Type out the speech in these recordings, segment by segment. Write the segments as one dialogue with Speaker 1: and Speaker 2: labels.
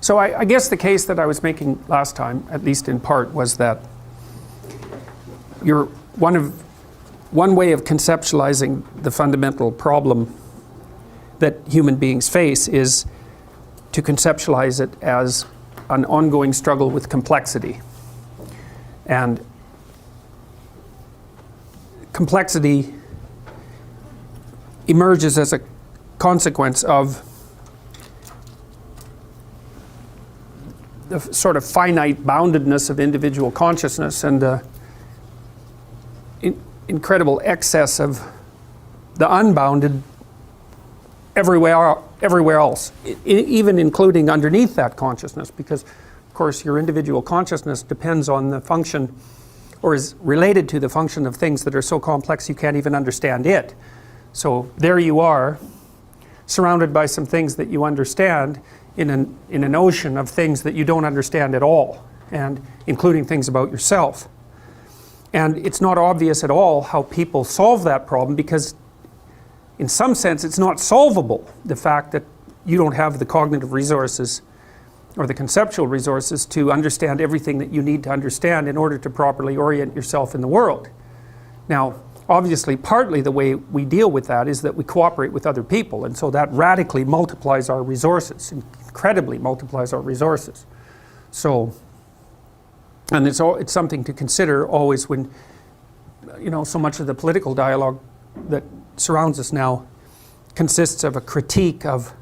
Speaker 1: So I guess the case that I was making last time, at least in part, was that one way of conceptualizing the fundamental problem that human beings face is to conceptualize it as an ongoing struggle with complexity. And complexity emerges as a consequence of the sort of finite boundedness of individual consciousness and the incredible excess of the unbounded everywhere else, even including underneath that consciousness, because of course your individual consciousness depends on the function, or is related to the function of things that are so complex you can't even understand it. So there you are, surrounded by some things that you understand in an ocean of things that you don't understand at all, and including things about yourself. And it's not obvious at all how people solve that problem, because in some sense it's not solvable, the fact that you don't have the cognitive resources or the conceptual resources to understand everything that you need to understand in order to properly orient yourself in the world. Now, obviously, partly the way we deal with that is that we cooperate with other people, and so that radically multiplies our resources, incredibly multiplies our resources. So, and it's something to consider always when, so much of the political dialogue that surrounds us now consists of a critique of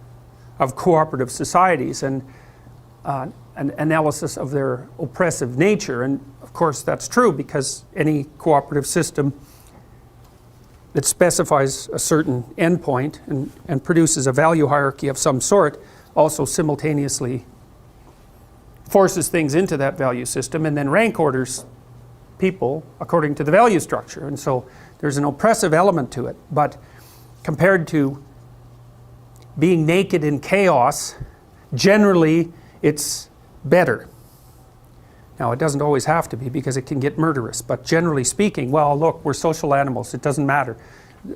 Speaker 1: cooperative societies and an analysis of their oppressive nature. And of course that's true, because any cooperative system that specifies a certain endpoint and produces a value hierarchy of some sort also simultaneously forces things into that value system and then rank orders people according to the value structure. And so there's an oppressive element to it. But compared to being naked in chaos, generally it's better. Now, it doesn't always have to be, because it can get murderous, but generally speaking, well, look, we're social animals, it doesn't matter.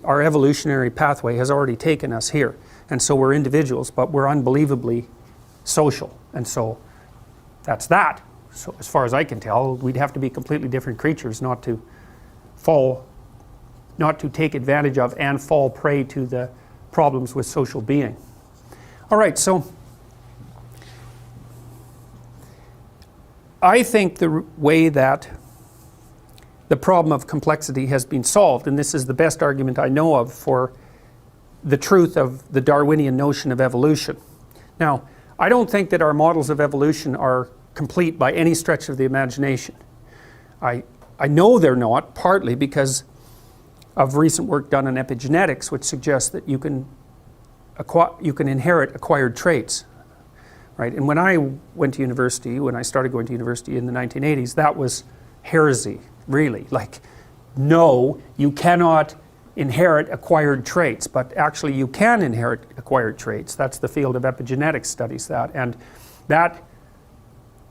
Speaker 1: Our evolutionary pathway has already taken us here, and so we're individuals, but we're unbelievably social, and so that's that. So as far as I can tell, we'd have to be completely different creatures not to take advantage of and fall prey to the problems with social being. All right, so I think the way that the problem of complexity has been solved, and this is the best argument I know of for the truth of the Darwinian notion of evolution. Now, I don't think that our models of evolution are complete by any stretch of the imagination. I know they're not, partly because of recent work done on epigenetics, which suggests that you can inherit acquired traits. Right? And when I went to university, when I started going to university in the 1980s, that was heresy, really. Like, no, you cannot inherit acquired traits, but actually you can inherit acquired traits. That's the field of epigenetics studies that. And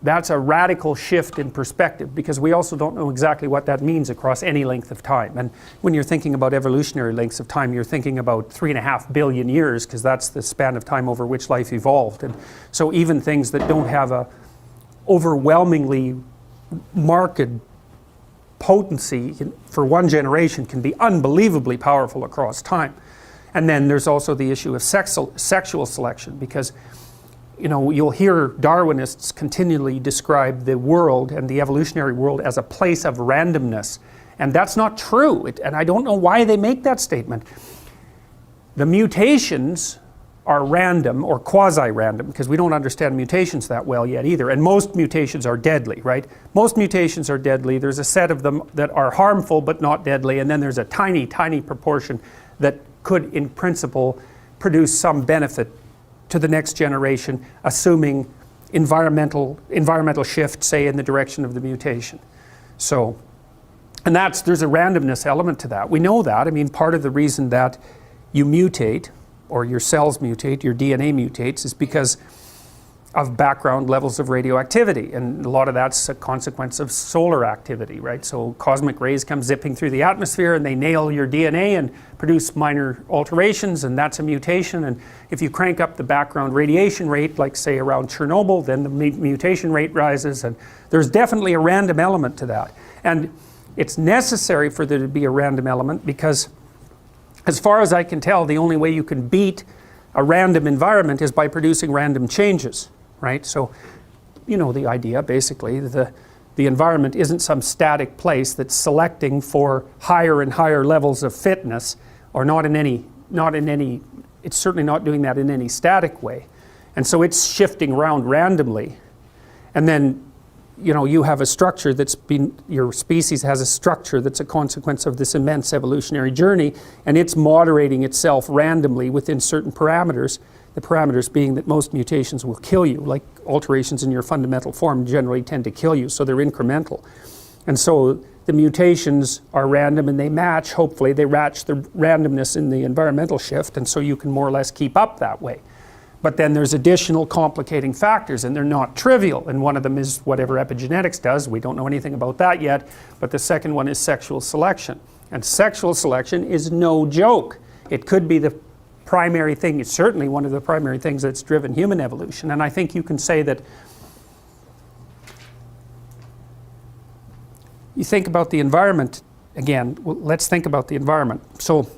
Speaker 1: that's a radical shift in perspective, because we also don't know exactly what that means across any length of time. And when you're thinking about evolutionary lengths of time, you're thinking about 3.5 billion years, because that's the span of time over which life evolved. And so even things that don't have a overwhelmingly marked potency for one generation can be unbelievably powerful across time. And then there's also the issue of sexual selection, because you'll hear Darwinists continually describe the world and the evolutionary world as a place of randomness. And that's not true. And I don't know why they make that statement. The mutations are random or quasi-random, because we don't understand mutations that well yet either. And most mutations are deadly, right? Most mutations are deadly. There's a set of them that are harmful but not deadly. And then there's a tiny, tiny proportion that could, in principle, produce some benefit to the next generation, assuming environmental shift, say, in the direction of the mutation. So, and there's a randomness element to that. We know that. I mean, part of the reason that you mutate, or your cells mutate, your DNA mutates, is because background levels of radioactivity, and a lot of that's a consequence of solar activity, right? So cosmic rays come zipping through the atmosphere and they nail your DNA and produce minor alterations, and that's a mutation. And if you crank up the background radiation rate, like say around Chernobyl, then the mutation rate rises, and there's definitely a random element to that. And it's necessary for there to be a random element because, as far as I can tell, the only way you can beat a random environment is by producing random changes. Right? So, you know the idea, basically. The environment isn't some static place that's selecting for higher and higher levels of fitness, or not in any, it's certainly not doing that in any static way. And so it's shifting around randomly. And then, you know, you have a structure your species has a structure that's a consequence of this immense evolutionary journey, and it's moderating itself randomly within certain parameters. The parameters being that most mutations will kill you, like alterations in your fundamental form generally tend to kill you, so they're incremental. And so the mutations are random and they match, hopefully, they match the randomness in the environmental shift, and so you can more or less keep up that way. But then there's additional complicating factors, and they're not trivial, and one of them is whatever epigenetics does. We don't know anything about that yet, but the second one is sexual selection. And sexual selection is no joke. It could be the primary thing, it's certainly one of the primary things that's driven human evolution. And I think you can say that you think about the environment again. Well, let's think about the environment. So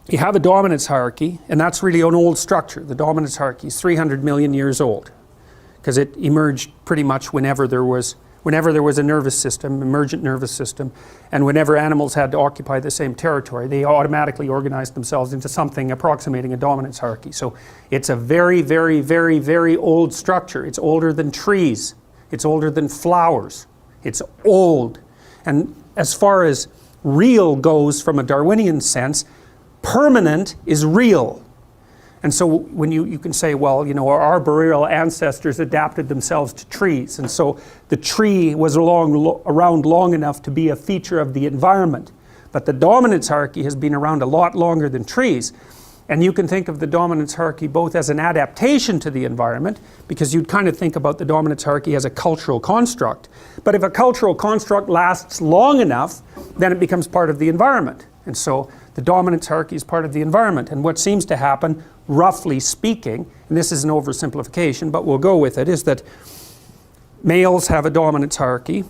Speaker 1: you have a dominance hierarchy, and that's really an old structure. The dominance hierarchy is 300 million years old because it emerged pretty much whenever there was a nervous system, emergent nervous system, and whenever animals had to occupy the same territory, they automatically organized themselves into something approximating a dominance hierarchy. So it's a very, very, very, very old structure. It's older than trees. It's older than flowers. It's old. And as far as real goes from a Darwinian sense, permanent is real. And so when you can say, well, you know, our arboreal ancestors adapted themselves to trees, and so the tree was around long enough to be a feature of the environment. But the dominance hierarchy has been around a lot longer than trees. And you can think of the dominance hierarchy both as an adaptation to the environment, because you'd kind of think about the dominance hierarchy as a cultural construct. But if a cultural construct lasts long enough, then it becomes part of the environment. And so the dominance hierarchy is part of the environment. And what seems to happen, roughly speaking, and this is an oversimplification, but we'll go with it, is that males have a dominance hierarchy,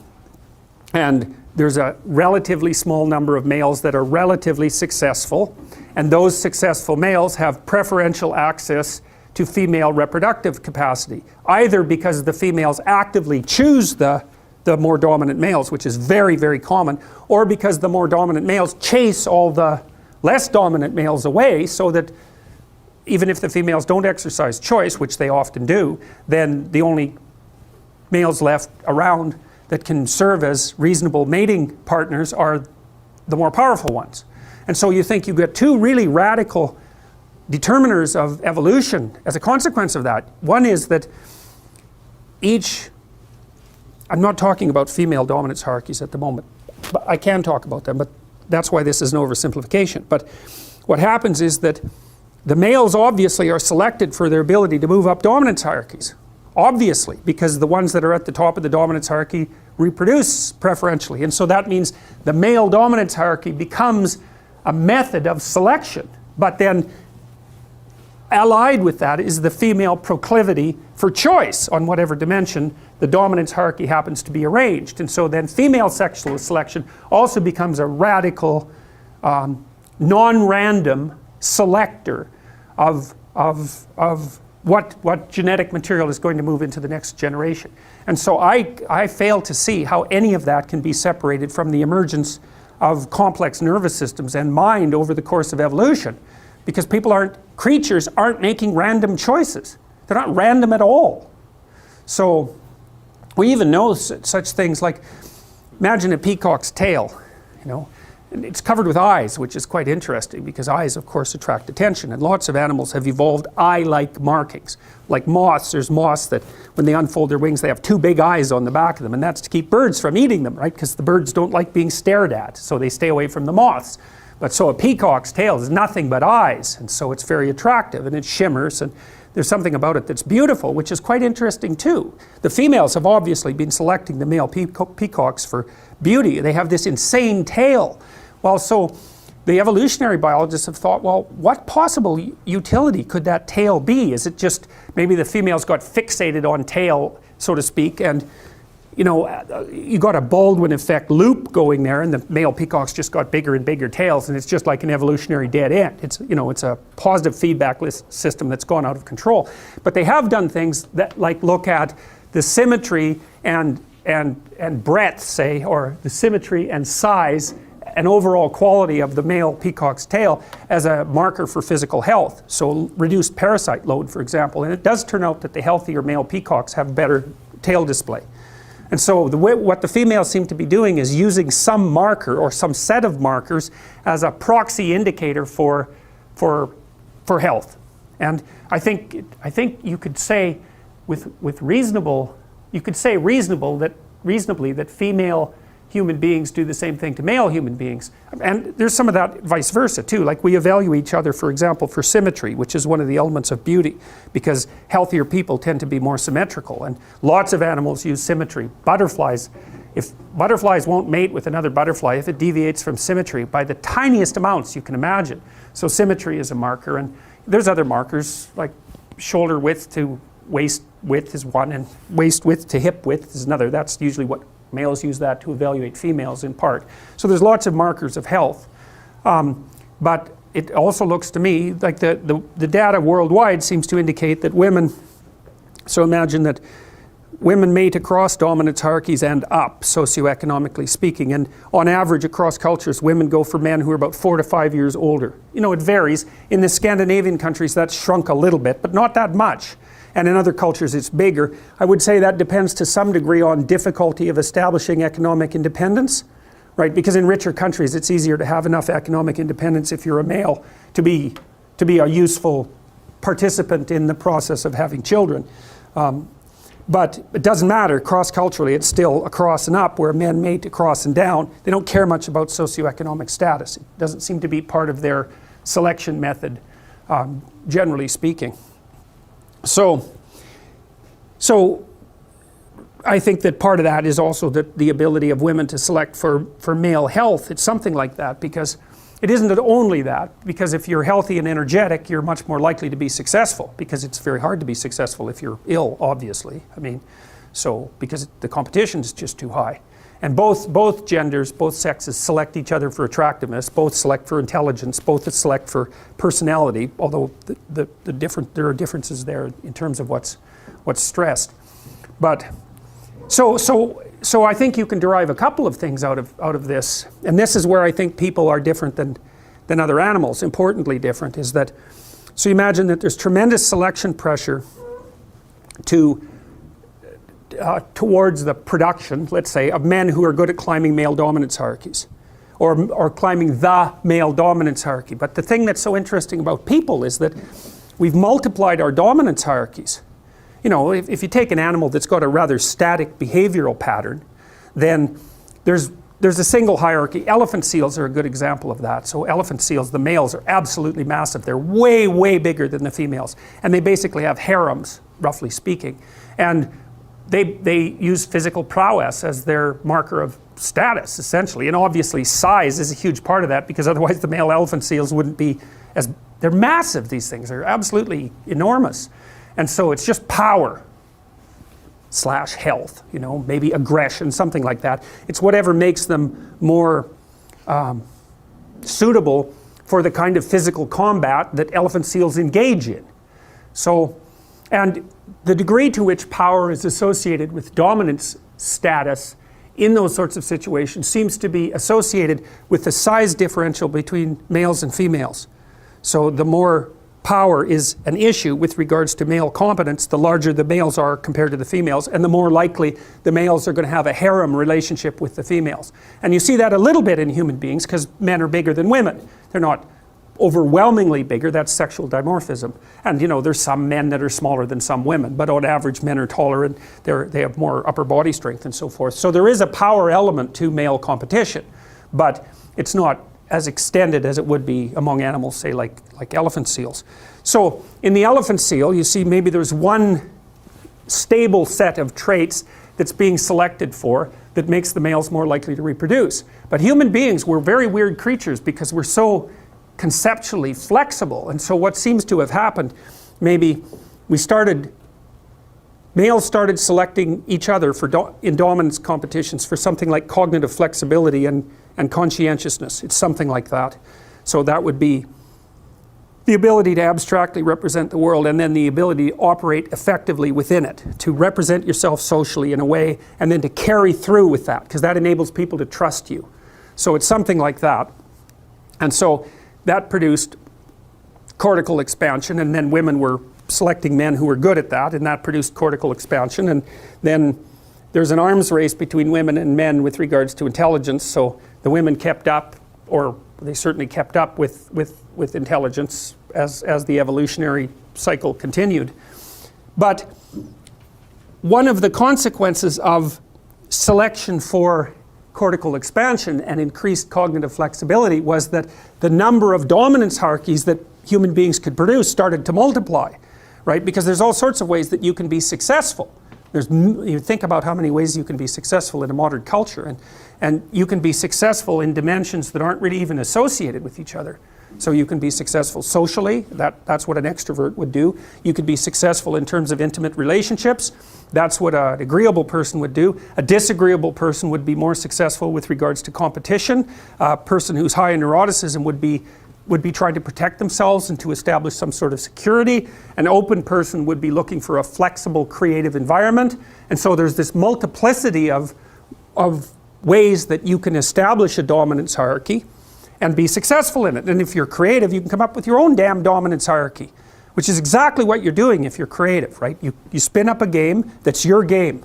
Speaker 1: and there's a relatively small number of males that are relatively successful, and those successful males have preferential access to female reproductive capacity, either because the females actively choose the more dominant males, which is very, very common, or because the more dominant males chase all the less dominant males away, so that even if the females don't exercise choice, which they often do, then the only males left around that can serve as reasonable mating partners are the more powerful ones. And so you think you get two really radical determiners of evolution as a consequence of that. One is that I'm not talking about female dominance hierarchies at the moment, but I can talk about them, but that's why this is an oversimplification. But what happens is that the males obviously are selected for their ability to move up dominance hierarchies. Obviously, because the ones that are at the top of the dominance hierarchy reproduce preferentially. And so that means the male dominance hierarchy becomes a method of selection. But then allied with that is the female proclivity for choice on whatever dimension the dominance hierarchy happens to be arranged. And so then female sexual selection also becomes a radical, non-random selector of what genetic material is going to move into the next generation. And so I fail to see how any of that can be separated from the emergence of complex nervous systems and mind over the course of evolution, because creatures aren't making random choices. They're not random at all. So we even know such things like, imagine a peacock's tail, you know. And it's covered with eyes, which is quite interesting, because eyes, of course, attract attention. And lots of animals have evolved eye-like markings. Like moths, there's moths that, when they unfold their wings, they have two big eyes on the back of them. And that's to keep birds from eating them, right? Because the birds don't like being stared at, so they stay away from the moths. But so a peacock's tail is nothing but eyes. And so it's very attractive, and it shimmers. And there's something about it that's beautiful, which is quite interesting too. The females have obviously been selecting the male peacocks for beauty. They have this insane tail. Well, so the evolutionary biologists have thought, well, what possible utility could that tail be? Is it just maybe the females got fixated on tail, so to speak, and you know, you got a Baldwin effect loop going there, and the male peacocks just got bigger and bigger tails, and it's just like an evolutionary dead end. It's, you know, it's a positive feedback system that's gone out of control. But they have done things that like look at the symmetry and breadth, say, or the symmetry and size and overall quality of the male peacock's tail as a marker for physical health. So reduced parasite load, for example. And it does turn out that the healthier male peacocks have better tail display. And so what the females seem to be doing is using some marker or some set of markers as a proxy indicator for health. And I think you could say reasonably that female human beings do the same thing to male human beings. And there's some of that vice versa too. Like we evaluate each other, for example, for symmetry, which is one of the elements of beauty, because healthier people tend to be more symmetrical. And lots of animals use symmetry. Butterflies, if butterflies won't mate with another butterfly if it deviates from symmetry by the tiniest amounts you can imagine. So symmetry is a marker, and there's other markers like shoulder width to waist width is one, and waist width to hip width is another. That's usually what males use that to evaluate females in part. So there's lots of markers of health. But it also looks to me like the data worldwide seems to indicate that women, so imagine that women mate across dominance hierarchies and up, socioeconomically speaking. And on average, across cultures, women go for men who are about 4 to 5 years older. You know, it varies. In the Scandinavian countries, that's shrunk a little bit, but not that much. And in other cultures, it's bigger. I would say that depends to some degree on difficulty of establishing economic independence, right? Because in richer countries, it's easier to have enough economic independence if you're a male to be a useful participant in the process of having children. But it doesn't matter. Cross-culturally, it's still across and up, where men mate across and down. They don't care much about socioeconomic status. It doesn't seem to be part of their selection method, generally speaking. So I think that part of that is also the ability of women to select for male health. It's something like that, because it isn't only that, because if you're healthy and energetic, you're much more likely to be successful, because it's very hard to be successful if you're ill, obviously. I mean, so because the competition is just too high. And both genders, both sexes select each other for attractiveness, both select for intelligence, both select for personality, although there are differences there in terms of what's stressed. But so I think you can derive a couple of things out of this, and this is where I think people are different than other animals. Importantly different is that, so you imagine that there's tremendous selection pressure towards the production, let's say, of men who are good at climbing male dominance hierarchies, or climbing the male dominance hierarchy. But the thing that's so interesting about people is that we've multiplied our dominance hierarchies. You know, if you take an animal that's got a rather static behavioral pattern, then there's a single hierarchy. Elephant seals are a good example of that. So elephant seals, the males are absolutely massive. They're way, way bigger than the females. And they basically have harems, roughly speaking. And they use physical prowess as their marker of status, essentially. And obviously size is a huge part of that, because otherwise the male elephant seals wouldn't be as... They're massive, these things. They're absolutely enormous. And so it's just power / health, you know, maybe aggression, something like that. It's whatever makes them more suitable for the kind of physical combat that elephant seals engage in. So, and the degree to which power is associated with dominance status in those sorts of situations seems to be associated with the size differential between males and females. So the more power is an issue with regards to male competence, the larger the males are compared to the females, and the more likely the males are going to have a harem relationship with the females. And you see that a little bit in human beings, because men are bigger than women. They're not overwhelmingly bigger, that's sexual dimorphism. And you know, there's some men that are smaller than some women, but on average men are taller and they have more upper body strength and so forth. So there is a power element to male competition, but it's not as extended as it would be among animals, say like elephant seals. So in the elephant seal, you see maybe there's one stable set of traits that's being selected for that makes the males more likely to reproduce. But human beings, we're very weird creatures because we're so conceptually flexible. And so what seems to have happened, maybe males started selecting each other for in dominance competitions for something like cognitive flexibility and conscientiousness. It's something like that. So that would be the ability to abstractly represent the world, and then the ability to operate effectively within it, to represent yourself socially in a way, and then to carry through with that, because that enables people to trust you. So it's something like that. And so that produced cortical expansion, and then women were selecting men who were good at that, and that produced cortical expansion. And then there's an arms race between women and men with regards to intelligence. So the women kept up, or they certainly kept up with intelligence as the evolutionary cycle continued. But one of the consequences of selection for cortical expansion and increased cognitive flexibility was that the number of dominance hierarchies that human beings could produce started to multiply, right? Because there's all sorts of ways that you can be successful. You think about how many ways you can be successful in a modern culture, and you can be successful in dimensions that aren't really even associated with each other. So you can be successful socially, that's what an extrovert would do. You could be successful in terms of intimate relationships, that's what an agreeable person would do. A disagreeable person would be more successful with regards to competition. A person who's high in neuroticism would be trying to protect themselves and to establish some sort of security. An open person would be looking for a flexible, creative environment. And so there's this multiplicity of ways that you can establish a dominance hierarchy and be successful in it. And if you're creative, you can come up with your own damn dominance hierarchy, which is exactly what you're doing if you're creative, right? You spin up a game that's your game.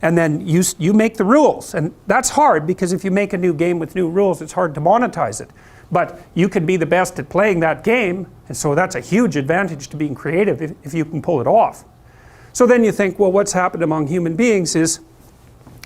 Speaker 1: And then you make the rules. And that's hard, because if you make a new game with new rules, it's hard to monetize it. But you can be the best at playing that game, and so that's a huge advantage to being creative if you can pull it off. So then you think, well, what's happened among human beings is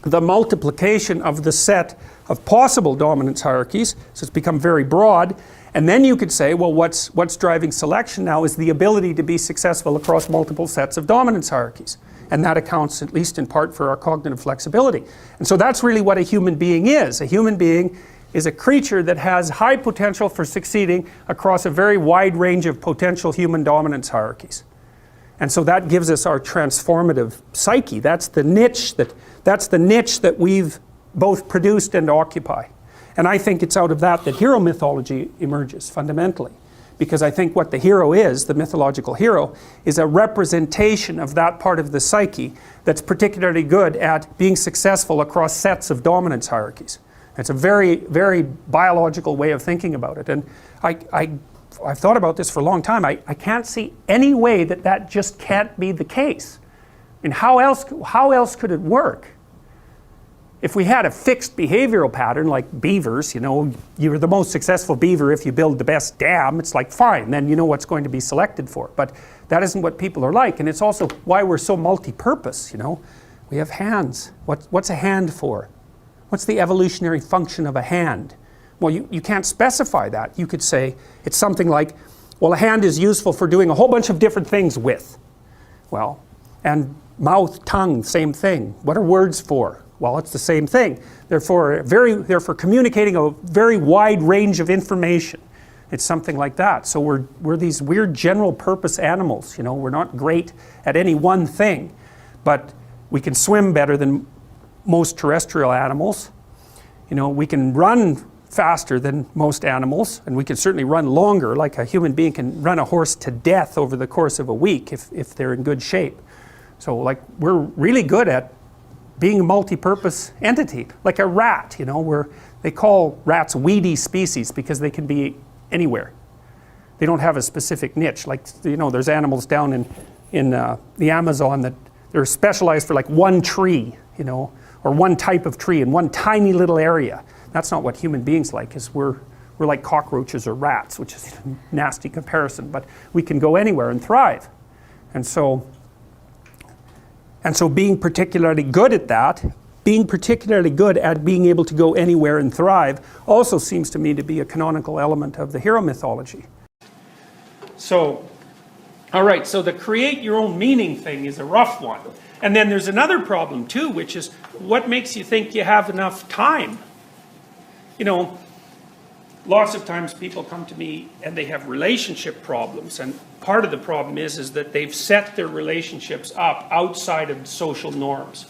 Speaker 1: the multiplication of the set of possible dominance hierarchies, so it's become very broad. And then you could say, well, what's driving selection now is the ability to be successful across multiple sets of dominance hierarchies. And that accounts, at least in part, for our cognitive flexibility. And so that's really what a human being is. A human being is a creature that has high potential for succeeding across a very wide range of potential human dominance hierarchies. And so that gives us our transformative psyche. That's the niche that we've both produced and occupy. And I think it's out of that hero mythology emerges fundamentally. Because I think what the hero is, the mythological hero, is a representation of that part of the psyche that's particularly good at being successful across sets of dominance hierarchies. It's a very, very biological way of thinking about it. And I've thought about this for a long time. I can't see any way that just can't be the case. I mean, how else could it work? If we had a fixed behavioral pattern like beavers, you're the most successful beaver if you build the best dam, it's like fine, then you know what's going to be selected for. But that isn't what people are like, and it's also why we're so multi-purpose, We have hands. What's a hand for? What's the evolutionary function of a hand? Well, you can't specify that. You could say it's something like, well, a hand is useful for doing a whole bunch of different things with. Well, and mouth, tongue, same thing. What are words for? Well, it's the same thing. They're for communicating a very wide range of information. It's something like that. So we're these weird general purpose animals. We're not great at any one thing, but we can swim better than most terrestrial animals. We can run faster than most animals, and we can certainly run longer. Like a human being can run a horse to death over the course of a week if they're in good shape. So like we're really good at being a multi-purpose entity, like a rat. They call rats weedy species because they can be anywhere. They don't have a specific niche. Like there's animals down in the Amazon that they're specialized for like one tree, or one type of tree in one tiny little area. That's not what human beings like, because we're like cockroaches or rats, which is a nasty comparison, but we can go anywhere and thrive. And so being particularly good at that being particularly good at being able to go anywhere and thrive also seems to me to be a canonical element of the hero mythology. So, all right, so the create your own meaning thing is a rough one. And then there's another problem too, which is what makes you think you have enough time? You know, lots of times people come to me and they have relationship problems, and part of the problem is that they've set their relationships up outside of social norms.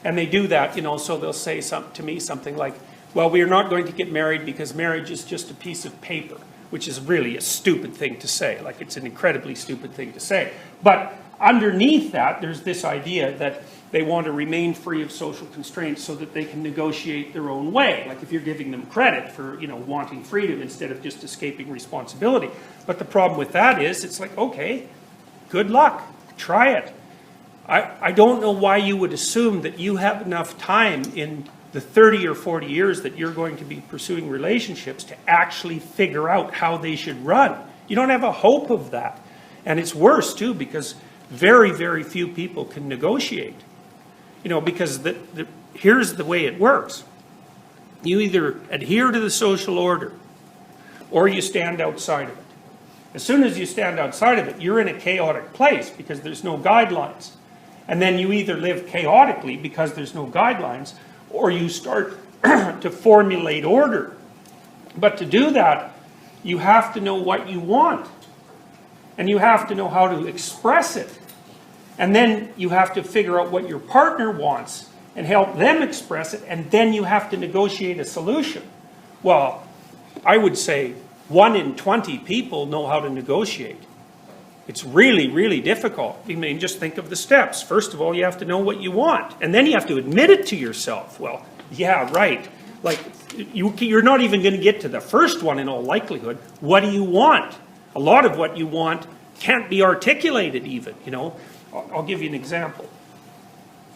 Speaker 1: And they do that, you know, so they'll say to me something like, well, we are not going to get married because marriage is just a piece of paper, which is really a stupid thing to say. Like, it's an incredibly stupid thing to say. But underneath that, there's this idea that they want to remain free of social constraints so that they can negotiate their own way. Like, if you're giving them credit for, you know, wanting freedom instead of just escaping responsibility. But the problem with that is, it's like, okay, good luck, try it. I don't know why you would assume that you have enough time in the 30 or 40 years that you're going to be pursuing relationships to actually figure out how they should run. You don't have a hope of that. And it's worse too, because very, very few people can negotiate. You know, because here's the way it works. You either adhere to the social order or you stand outside of it. As soon as you stand outside of it, you're in a chaotic place because there's no guidelines. And then you either live chaotically because there's no guidelines, or you start to formulate order. But to do that, you have to know what you want. And you have to know how to express it. And then you have to figure out what your partner wants and help them express it, and then you have to negotiate a solution. Well, I would say 1 in 20 people know how to negotiate. It's really, really difficult. I mean, just think of the steps. First of all, you have to know what you want, and then you have to admit it to yourself. Well, yeah, right. Like, you're not even going to get to the first one in all likelihood. What do you want? A lot of what you want can't be articulated even, you know. I'll give you an example.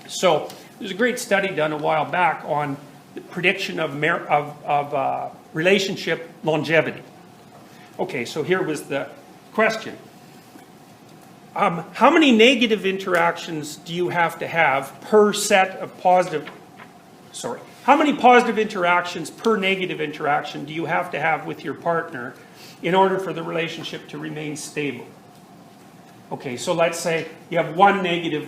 Speaker 1: So, there's a great study done a while back on the prediction of relationship longevity. Okay, so here was the question. How many negative interactions do you have to have per set of how many positive interactions per negative interaction do you have to have with your partner in order for the relationship to remain stable? Okay, so let's say you have 1 negative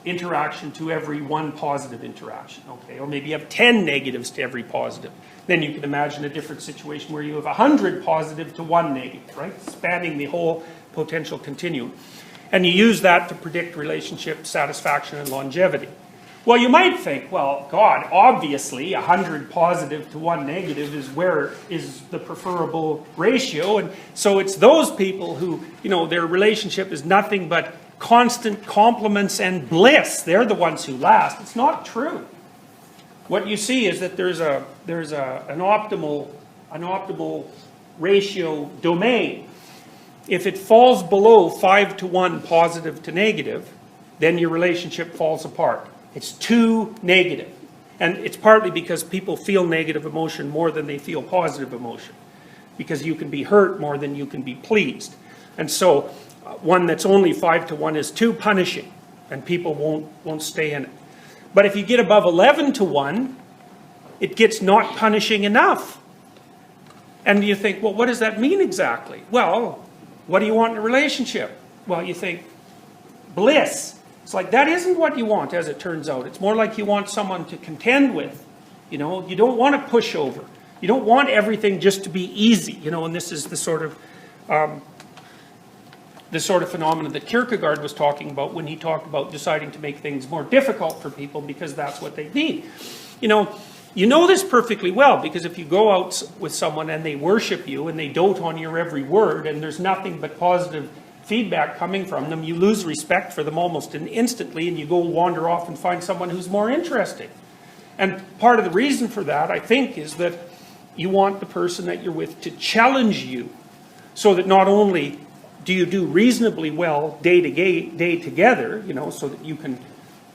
Speaker 1: interaction to every 1 positive interaction, okay? Or maybe you have 10 negatives to every positive. Then you can imagine a different situation where you have 100 positive to 1 negative, right? Spanning the whole potential continuum. And you use that to predict relationship satisfaction and longevity. Well, you might think, well, God, obviously 100 positive to 1 negative is the preferable ratio. And so it's those people who, you know, their relationship is nothing but constant compliments and bliss. They're the ones who last. It's not true. What you see is that there's an optimal ratio domain. If it falls below 5 to 1 positive to negative, then your relationship falls apart. It's too negative. And it's partly because people feel negative emotion more than they feel positive emotion. Because you can be hurt more than you can be pleased. And so one that's only 5 to 1 is too punishing, and people won't stay in it. But if you get above 11 to 1, it gets not punishing enough. And you think, well, what does that mean exactly? Well, what do you want in a relationship? Well, you think, bliss. It's like, that isn't what you want, as it turns out. It's more like you want someone to contend with. You know, you don't want a pushover. You don't want everything just to be easy. You know, and this is the sort of phenomenon that Kierkegaard was talking about when he talked about deciding to make things more difficult for people because that's what they need. You know this perfectly well, because if you go out with someone and they worship you and they dote on your every word and there's nothing but positive feedback coming from them, you lose respect for them almost instantly, and you go wander off and find someone who's more interesting. And part of the reason for that, I think, is that you want the person that you're with to challenge you, so that not only do you do reasonably well day together, you know, so that you can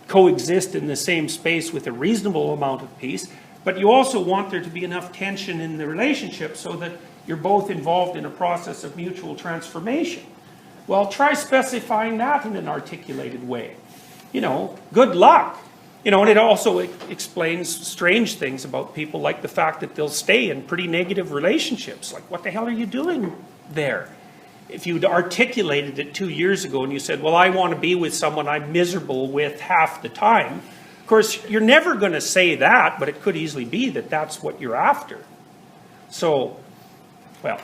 Speaker 1: coexist in the same space with a reasonable amount of peace, but you also want there to be enough tension in the relationship so that you're both involved in a process of mutual transformation. Well, try specifying that in an articulated way. You know, good luck. You know, and it also explains strange things about people, like the fact that they'll stay in pretty negative relationships. Like, what the hell are you doing there? If you'd articulated it 2 years ago and you said, well, I want to be with someone I'm miserable with half the time, of course, you're never going to say that, but it could easily be that that's what you're after. So, well,